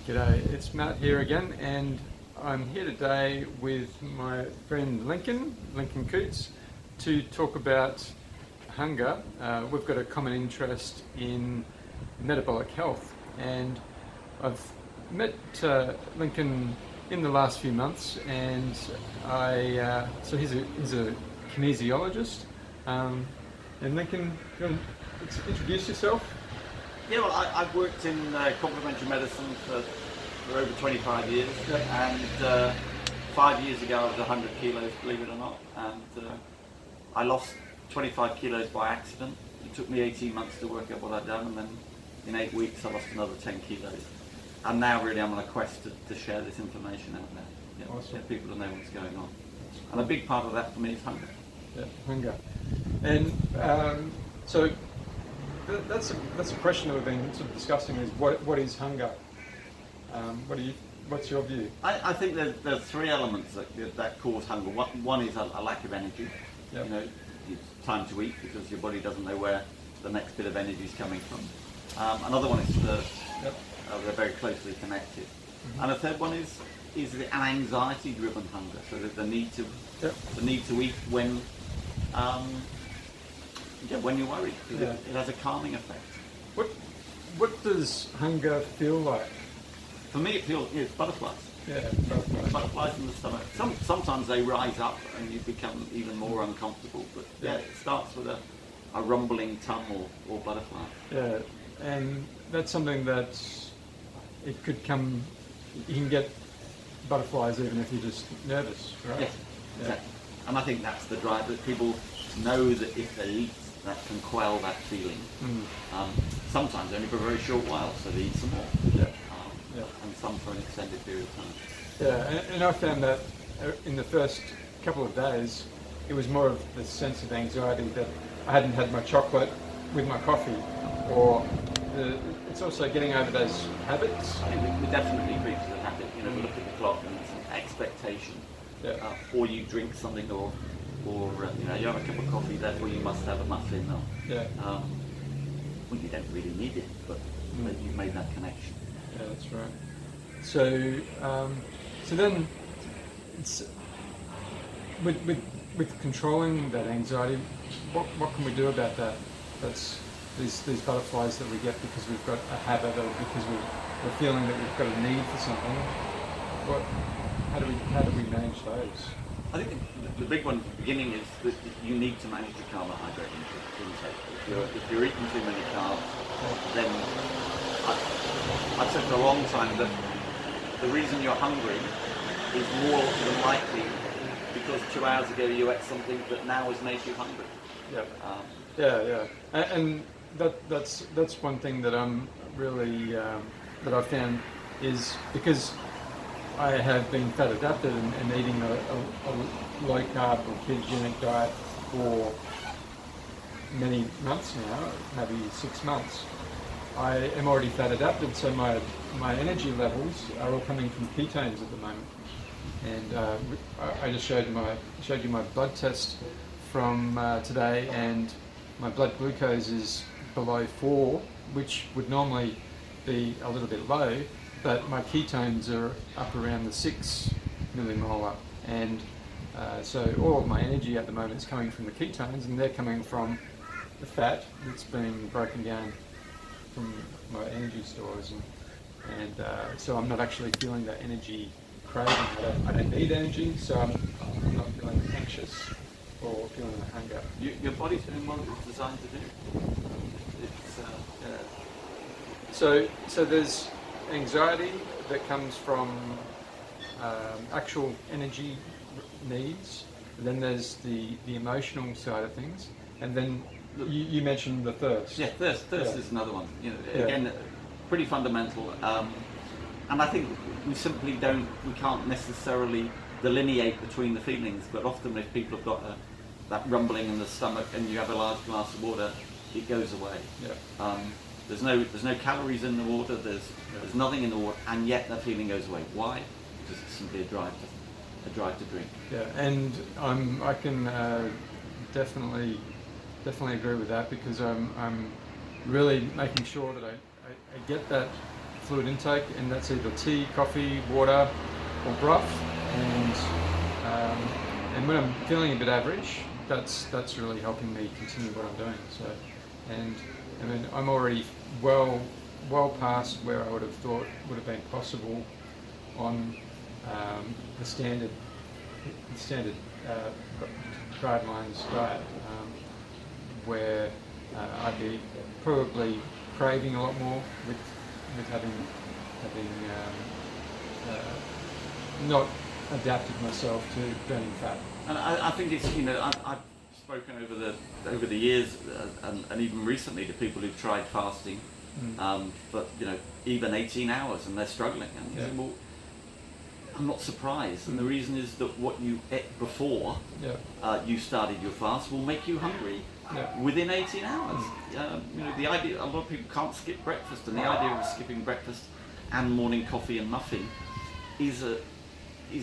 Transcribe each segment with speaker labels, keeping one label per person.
Speaker 1: G'day, it's Matt here again, and I'm here today with my friend Lincoln Coots, to talk about hunger. We've got a common interest in metabolic health, and I've met Lincoln in the last few months, and so he's a kinesiologist. And Lincoln, you want to introduce yourself?
Speaker 2: Yeah, well, I've worked in complementary medicine for over 25 years,
Speaker 1: Yep.
Speaker 2: and 5 years ago I was 100 kilos, believe it or not, and I lost 25 kilos by accident. It took me 18 months to work out what I'd done, and then in 8 weeks I lost another 10 kilos. And now really I'm on a quest to share this information out there,
Speaker 1: Awesome.
Speaker 2: get people to know what's going on. And a big part of that for me is hunger.
Speaker 1: Yeah, hunger. And so that's a question that we've been sort of discussing, is what is hunger? What's your view?
Speaker 2: I think there's three elements that cause hunger. One is a lack of energy.
Speaker 1: Yep.
Speaker 2: You know, it's time to eat because your body doesn't know where the next bit of energy is coming from. Another one is thirst.
Speaker 1: Yep.
Speaker 2: They're very closely connected.
Speaker 1: Mm-hmm.
Speaker 2: And a third one is an anxiety-driven hunger. So that the need to
Speaker 1: Yep.
Speaker 2: eat when when you're worried, because
Speaker 1: Yeah.
Speaker 2: it has a calming effect.
Speaker 1: What does hunger feel like?
Speaker 2: For me, it feels it's butterflies.
Speaker 1: Yeah,
Speaker 2: Butterflies in the stomach. Sometimes they rise up and you become even more uncomfortable. But yeah, it starts with a rumbling tum or butterfly.
Speaker 1: yeah, and that's something that it could come. You can get butterflies even if you're just nervous, right?
Speaker 2: Yes, exactly. And I think that's the drive, that people know that if they eat, that can quell that feeling. Sometimes only for a very short while, so they eat some more.
Speaker 1: Yeah. Yeah.
Speaker 2: And some for an extended period of time.
Speaker 1: Yeah, and I found that in the first couple of days, it was more of the sense of anxiety that I hadn't had my chocolate with my coffee, or it's also getting over those habits.
Speaker 2: I think we're definitely creatures of habit. You know, we look at the clock and it's an expectation.
Speaker 1: Yeah.
Speaker 2: Or you drink something, or you know, you have a cup of coffee, therefore you must have a muffin. Or,
Speaker 1: Yeah.
Speaker 2: well, you don't really need it, but you've made that connection.
Speaker 1: Yeah, that's right. So, so then, it's with controlling that anxiety. What can we do about that? That's these butterflies that we get because we've got a habit, or because we're feeling that we've got a need for something. How do we manage those?
Speaker 2: I think the big one at the beginning is that you need to manage your carbohydrate intake. If you're eating too many carbs, then I've said for a long time that the reason you're hungry is more than likely because 2 hours ago you ate something that now has made you hungry.
Speaker 1: Yeah. And that's one thing that I'm really that I've found is because I have been fat adapted and eating a low carb or ketogenic diet for many months now, maybe 6 months. I am already fat adapted, so my energy levels are all coming from ketones at the moment. And I just showed you my blood test from today, and my blood glucose is below 4, which would normally be a little bit low, but my ketones are up around the 6 millimolar, and so all of my energy at the moment is coming from the ketones, and they're coming from the fat that's being broken down from my energy stores, and so I'm not actually feeling that energy craving. I don't need energy, so I'm not feeling anxious or feeling the hunger.
Speaker 2: Your body's doing what it's designed to do.
Speaker 1: So there's anxiety that comes from actual energy needs, and then there's the emotional side of things, and then you mentioned the thirst.
Speaker 2: Yeah, thirst is another one. You know, again, pretty fundamental. And I think we can't necessarily delineate between the feelings, but often if people have got that rumbling in the stomach and you have a large glass of water, it goes away.
Speaker 1: Yeah.
Speaker 2: There's no calories in the water, there's nothing in the water, and yet that feeling goes away. Why? Because it's simply a drive to drink.
Speaker 1: Yeah, and I can definitely agree with that, because I'm really making sure that I get that fluid intake, and that's either tea, coffee, water, or broth. And when I'm feeling a bit average, that's really helping me continue what I'm doing. So, and I mean, I'm already well past where I would have thought would have been possible on the standard guidelines diet, where I'd be probably craving a lot more with having not adapted myself to burning fat.
Speaker 2: And I think it's, you know, I've spoken over the years and even recently to people who've tried fasting, but you know, even 18 hours and they're struggling. And you
Speaker 1: Yeah.
Speaker 2: think, well, I'm not surprised, and the reason is that what you ate before you started your fast will make you hungry within 18 hours. You know, the idea, a lot of people can't skip breakfast, and the idea of skipping breakfast and morning coffee and muffin is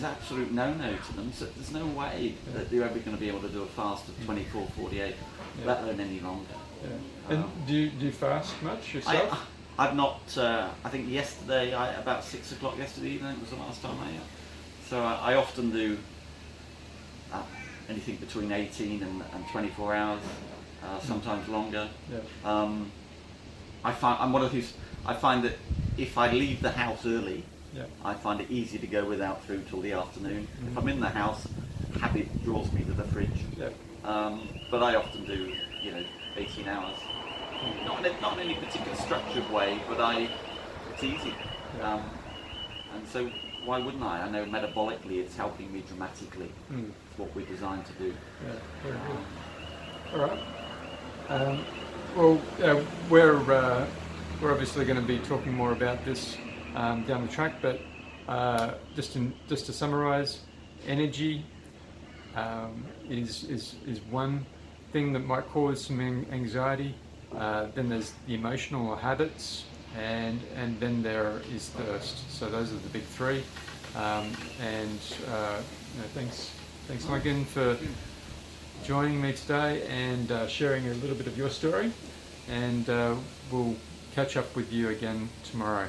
Speaker 2: absolute no-no to them. So there's no way that you're ever going to be able to do a fast of 24, 48, let alone any longer.
Speaker 1: Yeah. And do you fast much yourself?
Speaker 2: I've not, I think yesterday, about 6 o'clock yesterday evening was the last time I ate. So I often do anything between 18 and 24 hours, sometimes longer.
Speaker 1: Yeah.
Speaker 2: I'm one of those, I find that if I leave the house early, I find it easy to go without food till the afternoon. If I'm in the house, habit draws me to the fridge. But I often do, you know, 18 hours. Not in any particular structured way, but it's easy. And so why wouldn't I? I know metabolically it's helping me dramatically. It's what we're designed to do.
Speaker 1: Yeah, very good. All right. We're obviously going to be talking more about this down the track, but just to summarise, energy is one thing that might cause some anxiety. Then there's the emotional or habits, and then there is thirst. So those are the big three. Thanks Megan for joining me today and sharing a little bit of your story. And we'll catch up with you again tomorrow.